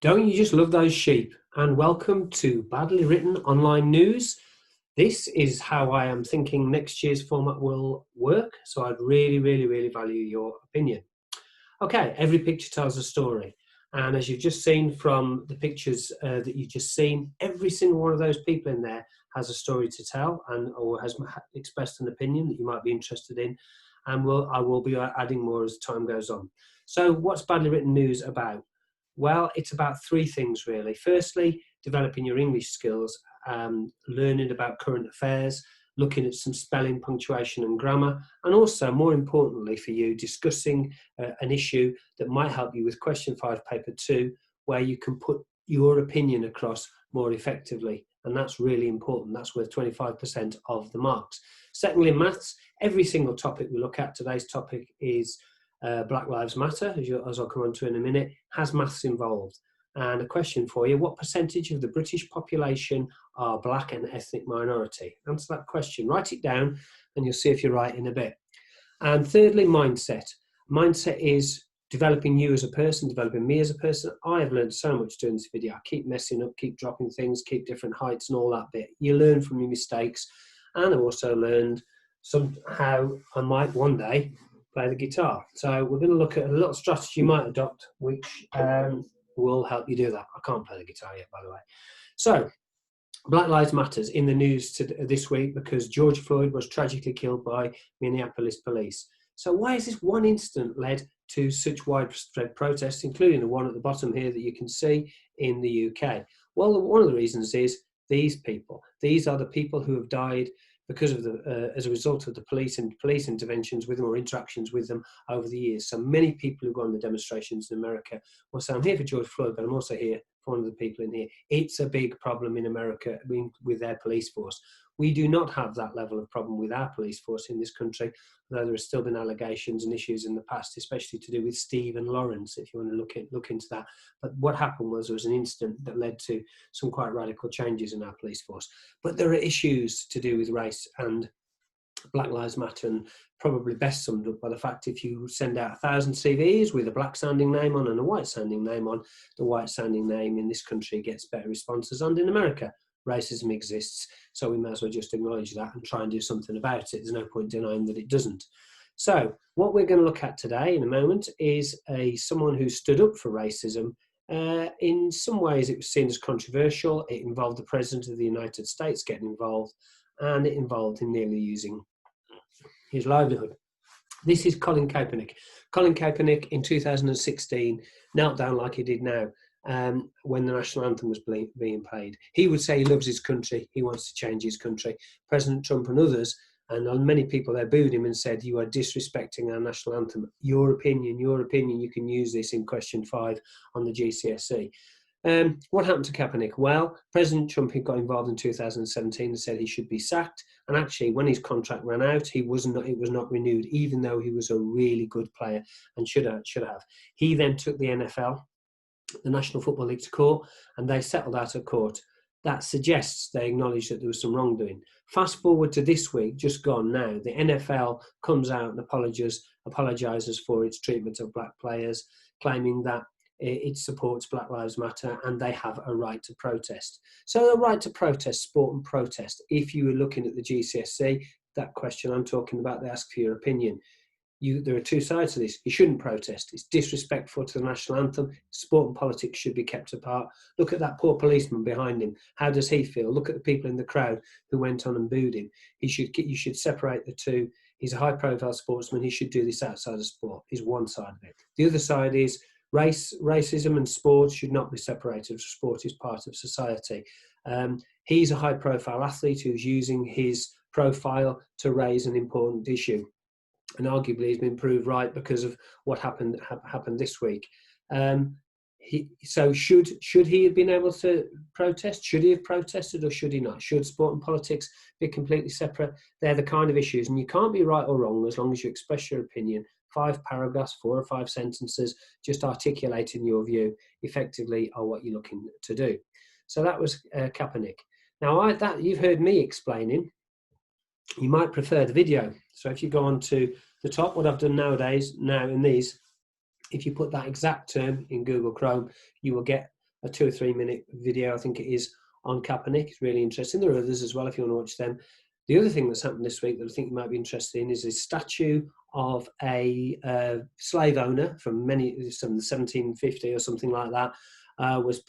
Don't you just love those sheep? And welcome to Badly Written Online News. This is how I am thinking next year's format will work, so I'd really value your opinion. Okay, every picture tells a story. And as you've just seen from the pictures that you've just seen, every single one of those people in there has a story to tell or has expressed an opinion that you might be interested in. And I will be adding more as time goes on. So what's Badly Written News about? Well, it's about three things really. Firstly, developing your English skills, learning about current affairs, looking at some spelling, punctuation and grammar, and also, more importantly for you, discussing an issue that might help you with question 5 paper 2, where you can put your opinion across more effectively. And that's really important. That's worth 25% of the marks. Secondly, in maths, every single topic we look at, today's topic is Black Lives Matter, as I'll come on to in a minute, has maths involved. And a question for you: what percentage of the British population are black and ethnic minority? Answer that question, write it down, and you'll see if you're right in a bit. And thirdly, mindset. Mindset is developing you as a person, developing me as a person. I have learned so much doing this video. I keep messing up, keep dropping things, keep different heights and all that bit. You learn from your mistakes. And I've also learned somehow I might one day play the guitar. So we're going to look at a little strategy you might adopt, which will help you do that. I can't play the guitar yet, by the way. So Black Lives Matters in the news this week because George Floyd was tragically killed by Minneapolis police. So why has this one incident led to such widespread protests, including the one at the bottom here that you can see in the UK? Well, one of the reasons is these people. These are the people who have died because of as a result of the police interventions with them or interactions with them over the years. So many people who go on the demonstrations in America will say, I'm here for George Floyd, but I'm also here for one of the people in here. It's a big problem in America with their police force. We do not have that level of problem with our police force in this country, though there have still been allegations and issues in the past, especially to do with Steve and Lawrence, if you want to look into that. But what happened was there was an incident that led to some quite radical changes in our police force. But there are issues to do with race and Black Lives Matter, and probably best summed up by the fact if you send out 1,000 CVs with a black sounding name on and a white sounding name on, the white sounding name in this country gets better responses. And in America, racism exists, so we might as well just acknowledge that and try and do something about it. There's no point denying that it doesn't. So what we're going to look at today in a moment is someone who stood up for racism. In some ways it was seen as controversial. It involved the President of the United States getting involved, and it involved him nearly using his livelihood. This is Colin Kaepernick. Colin Kaepernick in 2016 knelt down like he did now when the national anthem was being played. He would say he loves his country, he wants to change his country. President Trump and others, and many people there, booed him and said, you are disrespecting our national anthem. Your opinion, you can use this in question 5 on the GCSE. What happened to Kaepernick? Well, President Trump got involved in 2017 and said he should be sacked. And actually, when his contract ran out, it was not renewed, even though he was a really good player and should have. He then took the NFL, the National Football League, to court, and they settled out of court. That suggests they acknowledged that there was some wrongdoing. Fast forward to this week, just gone now, the NFL comes out and apologises for its treatment of black players, claiming that it supports Black Lives Matter and they have a right to protest. So a right to protest, sport and protest. If you were looking at the GCSE, that question I'm talking about, they ask for your opinion. There are two sides to this. You shouldn't protest. It's disrespectful to the national anthem. Sport and politics should be kept apart. Look at that poor policeman behind him. How does he feel? Look at the people in the crowd who went on and booed him. You should separate the two. He's a high-profile sportsman. He should do this outside of sport, is one side of it. The other side is racism and sport should not be separated. Sport is part of society. He's a high-profile athlete who's using his profile to raise an important issue. And arguably he's been proved right because of what happened this week. So should he have been able to protest? Should he have protested or should he not? Should sport and politics be completely separate? They're the kind of issues, and you can't be right or wrong as long as you express your opinion. 5 paragraphs, 4 or 5 sentences, just articulating your view effectively are what you're looking to do. So that was Kaepernick. Now you've heard me explaining. You might prefer the video. So if you go on to the top, what I've done now in these, if you put that exact term in Google Chrome, you will get a 2 or 3 minute video, I think it is, on Kaepernick. It's really interesting. There are others as well if you want to watch them. The other thing that's happened this week that I think you might be interested in is a statue of a slave owner from the 1750 or something like that, was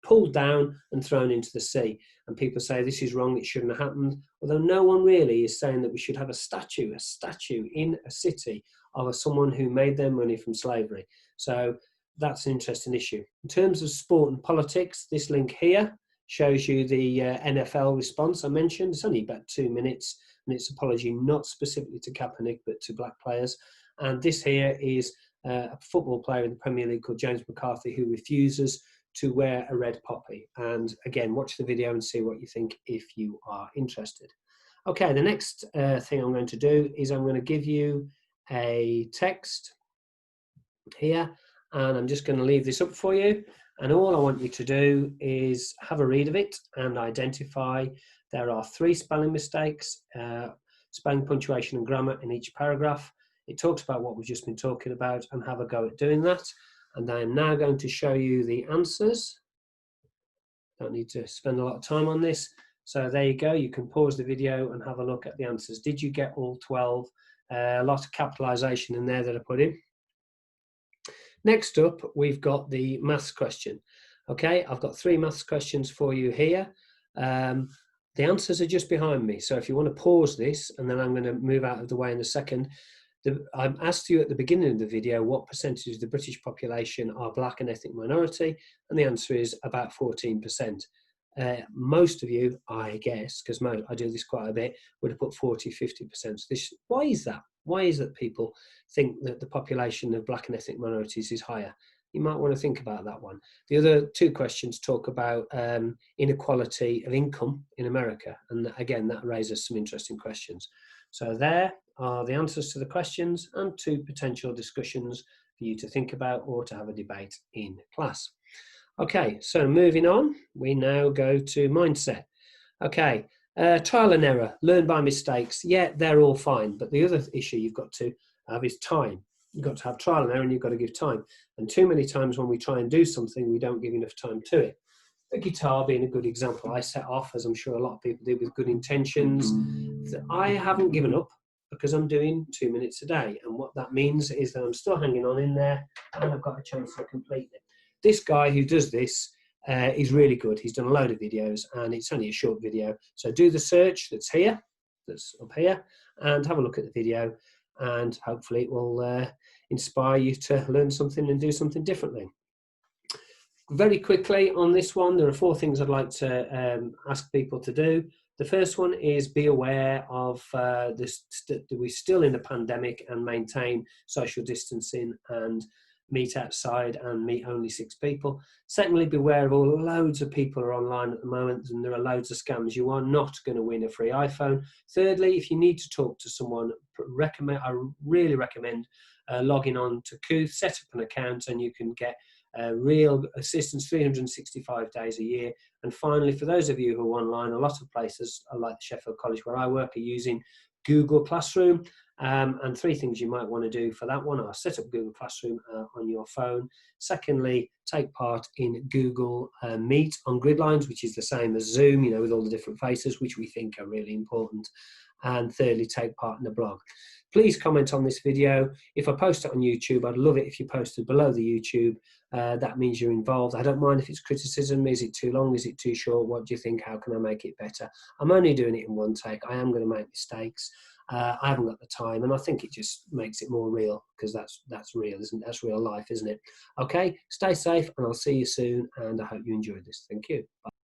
pulled down and thrown into the sea. And people say this is wrong, it shouldn't have happened. Although no one really is saying that we should have a statue in a city of someone who made their money from slavery. So that's an interesting issue. In terms of sport and politics, this link here shows you the NFL response I mentioned. It's only about 2 minutes, and it's apology not specifically to Kaepernick, but to black players. And this here is a football player in the Premier League called James McCarthy, who refuses to wear a red poppy. And again, watch the video and see what you think if you are interested. Okay, the next thing I'm going to do is I'm going to give you a text here, and I'm just going to leave this up for you. And all I want you to do is have a read of it and identify there are 3 spelling mistakes, spelling, punctuation and grammar in each paragraph. It talks about what we've just been talking about, and have a go at doing that. And I am now going to show you the answers. Don't need to spend a lot of time on this. So there you go. You can pause the video and have a look at the answers. Did you get all 12? A lot of capitalization in there that I put in. Next up, we've got the maths question. Okay, I've got 3 maths questions for you here. The answers are just behind me. So if you want to pause this, and then I'm going to move out of the way in a second. I asked you at the beginning of the video what percentage of the British population are black and ethnic minority, and the answer is about 14%. Most of you, I guess, because I do this quite a bit, would have put 40, 50%. Why is that? Why is it people think that the population of black and ethnic minorities is higher? You might want to think about that one. The other 2 questions talk about inequality of income in America. And again, that raises some interesting questions. So there are the answers to the questions and 2 potential discussions for you to think about or to have a debate in class. Okay, so moving on, we now go to mindset. Okay, trial and error, learn by mistakes. Yeah, they're all fine. But the other issue you've got to have is time. You've got to have trial and error, and you've got to give time. And too many times when we try and do something, we don't give enough time to it. The guitar being a good example. I set off, as I'm sure a lot of people do, with good intentions. I haven't given up because I'm doing 2 minutes a day. And what that means is that I'm still hanging on in there, and I've got a chance to complete it. This guy who does this is really good. He's done a load of videos, and it's only a short video. So do the search that's here, that's up here, and have a look at the video, and hopefully it will inspire you to learn something and do something differently. Very quickly on this one, there are 4 things I'd like to ask people to do. The first one is be aware of we're still in a pandemic, and maintain social distancing and meet outside and meet only 6 people. Secondly, beware of all loads of people are online at the moment, and there are loads of scams. You are not going to win a free iPhone. Thirdly, if you need to talk to someone, I really recommend logging on to Kooth, set up an account, and you can get real assistance 365 days a year. And finally, for those of you who are online, a lot of places like Sheffield College where I work are using Google Classroom. And 3 things you might want to do for that one are set up Google Classroom on your phone. Secondly, take part in Google Meet on grid lines, which is the same as Zoom, with all the different faces, which we think are really important. And thirdly, take part in a blog. Please comment on this video. If I post it on YouTube, I'd love it if you posted below the YouTube. That means you're involved. I don't mind if it's criticism. Is it too long? Is it too short? What do you think? How can I make it better? I'm only doing it in one take. I am going to make mistakes. I haven't got the time, and I think it just makes it more real, because that's real, isn't it? That's real life, isn't it? Okay, stay safe, and I'll see you soon, and I hope you enjoyed this. Thank you. Bye.